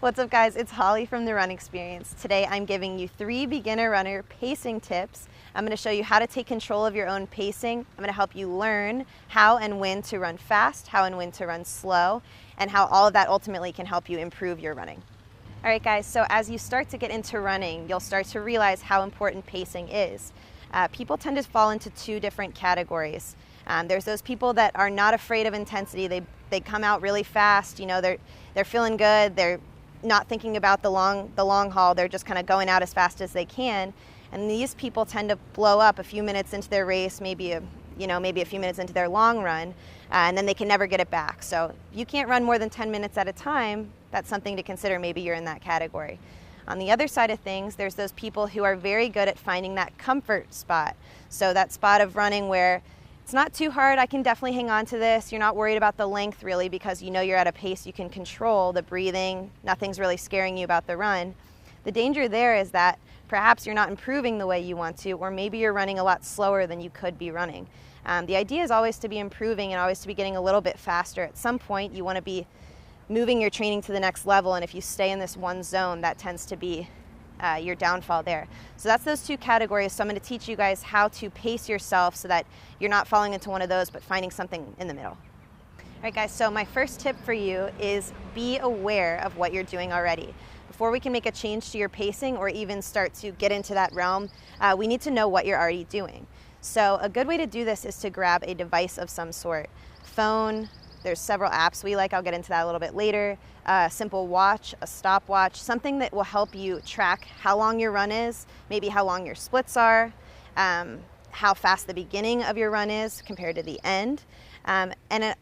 What's up, guys? It's Holly from The Run Experience. Today I'm giving you 3 beginner runner pacing tips. I'm going to show you how to take control of your own pacing. I'm going to help you learn how and when to run fast, how and when to run slow, and how all of that ultimately can help you improve your running. All right, guys, so as you start to get into running, you'll start to realize how important pacing is. People tend to fall into 2 different categories. There's those people that are not afraid of intensity. They come out really fast. You know, they're feeling good. They're not thinking about the long haul. They're just kind of going out as fast as they can. And these people tend to blow up a few minutes into their race, maybe a few minutes into their long run, and then they can never get it back. So if you can't run more than 10 minutes at a time, that's something to consider. Maybe you're in that category. On the other side of things, there's those people who are very good at finding that comfort spot. So that spot of running where it's not too hard, I can definitely hang on to this. You're not worried about the length really because you know you're at a pace you can control, the breathing, nothing's really scaring you about the run. The danger there is that perhaps you're not improving the way you want to, or maybe you're running a lot slower than you could be running. The idea is always to be improving and always to be getting a little bit faster. At some point you want to be moving your training to the next level, and if you stay in this one zone, that tends to be your downfall there. So that's those 2 categories. So I'm going to teach you guys how to pace yourself so that you're not falling into one of those, but finding something in the middle. All right, guys, so my first tip for you is be aware of what you're doing already. Before we can make a change to your pacing or even start to get into that realm, we need to know what you're already doing. So a good way to do this is to grab a device of some sort. Phone, there's several apps we like. I'll get into that a little bit later. A simple watch, a stopwatch, something that will help you track how long your run is, maybe how long your splits are, how fast the beginning of your run is compared to the end. And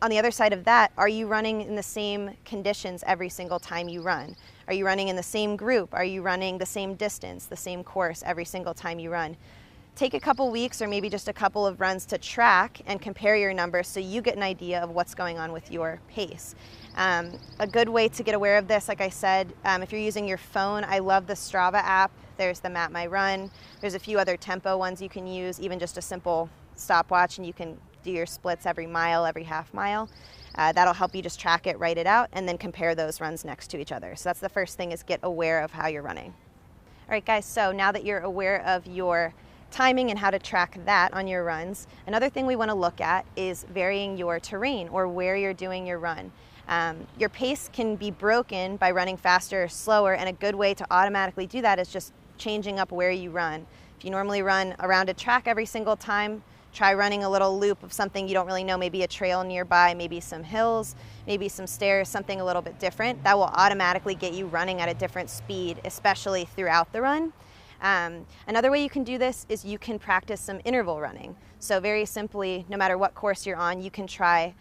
on the other side of that, are you running in the same conditions every single time you run? Are you running in the same group? Are you running the same distance, the same course every single time you run? Take a couple weeks or maybe just a couple of runs to track and compare your numbers so you get an idea of what's going on with your pace. A good way to get aware of this, like I said, if you're using your phone, I love the Strava app. There's the Map My Run. There's a few other tempo ones you can use, even just a simple stopwatch, and you can do your splits every mile, every half mile. That'll help you just track it, write it out, and then compare those runs next to each other. So that's the first thing, is get aware of how you're running. All right, guys, so now that you're aware of your timing and how to track that on your runs, another thing we want to look at is varying your terrain or where you're doing your run. Your pace can be broken by running faster or slower, and a good way to automatically do that is just changing up where you run. If you normally run around a track every single time, try running a little loop of something you don't really know, maybe a trail nearby, maybe some hills, maybe some stairs, something a little bit different. That will automatically get you running at a different speed, especially throughout the run. Another way you can do this is you can practice some interval running. So very simply, no matter what course you're on, you can try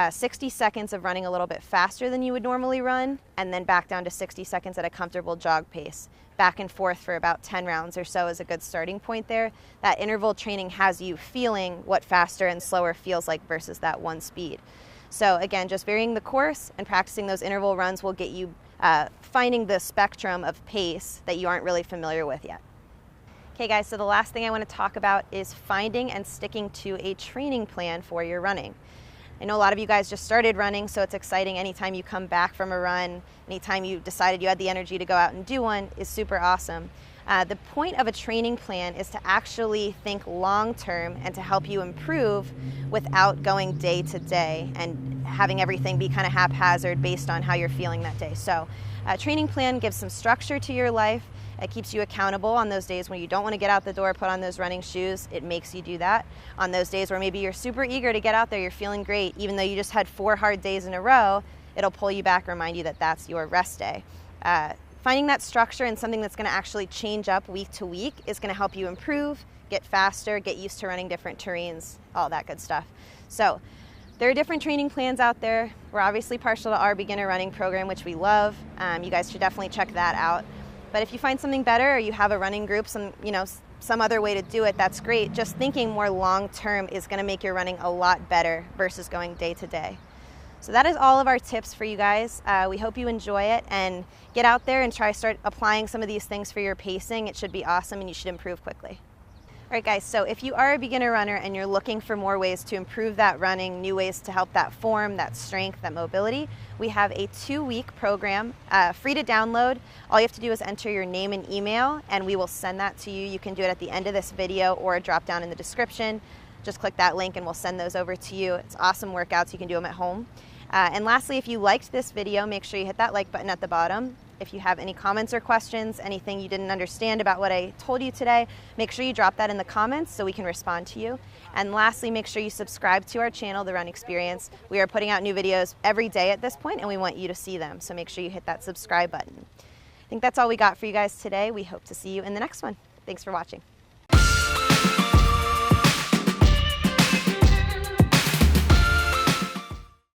60 seconds of running a little bit faster than you would normally run, and then back down to 60 seconds at a comfortable jog pace. Back and forth for about 10 rounds or so is a good starting point there. That interval training has you feeling what faster and slower feels like versus that one speed. So again, just varying the course and practicing those interval runs will get you finding the spectrum of pace that you aren't really familiar with yet. Okay, guys, so the last thing I want to talk about is finding and sticking to a training plan for your running. I know a lot of you guys just started running, so it's exciting. Anytime you come back from a run, anytime you decided you had the energy to go out and do one is super awesome. The point of a training plan is to actually think long-term and to help you improve without going day to day and having everything be kind of haphazard based on how you're feeling that day. So a training plan gives some structure to your life. It keeps you accountable on those days when you don't want to get out the door, put on those running shoes. It makes you do that. On those days where maybe you're super eager to get out there, you're feeling great, even though you just had 4 hard days in a row, it'll pull you back, remind you that that's your rest day. Finding that structure and something that's going to actually change up week to week is going to help you improve, get faster, get used to running different terrains, all that good stuff. So there are different training plans out there. We're obviously partial to our beginner running program, which we love. You guys should definitely check that out. But if you find something better, or you have a running group, some other way to do it, that's great. Just thinking more long term is going to make your running a lot better versus going day to day. So that is all of our tips for you guys. We hope you enjoy it and get out there and start applying some of these things for your pacing. It should be awesome and you should improve quickly. All right, guys, so if you are a beginner runner and you're looking for more ways to improve that running, new ways to help that form, that strength, that mobility, we have a 2-week program, free to download. All you have to do is enter your name and email, and we will send that to you. You can do it at the end of this video or drop down in the description. Just click that link and we'll send those over to you. It's awesome workouts. You can do them at home. And lastly, if you liked this video, make sure you hit that like button at the bottom. If you have any comments or questions, anything you didn't understand about what I told you today, make sure you drop that in the comments so we can respond to you. And lastly, make sure you subscribe to our channel, The Run Experience. We are putting out new videos every day at this point, and we want you to see them. So make sure you hit that subscribe button. I think that's all we got for you guys today. We hope to see you in the next one. Thanks for watching.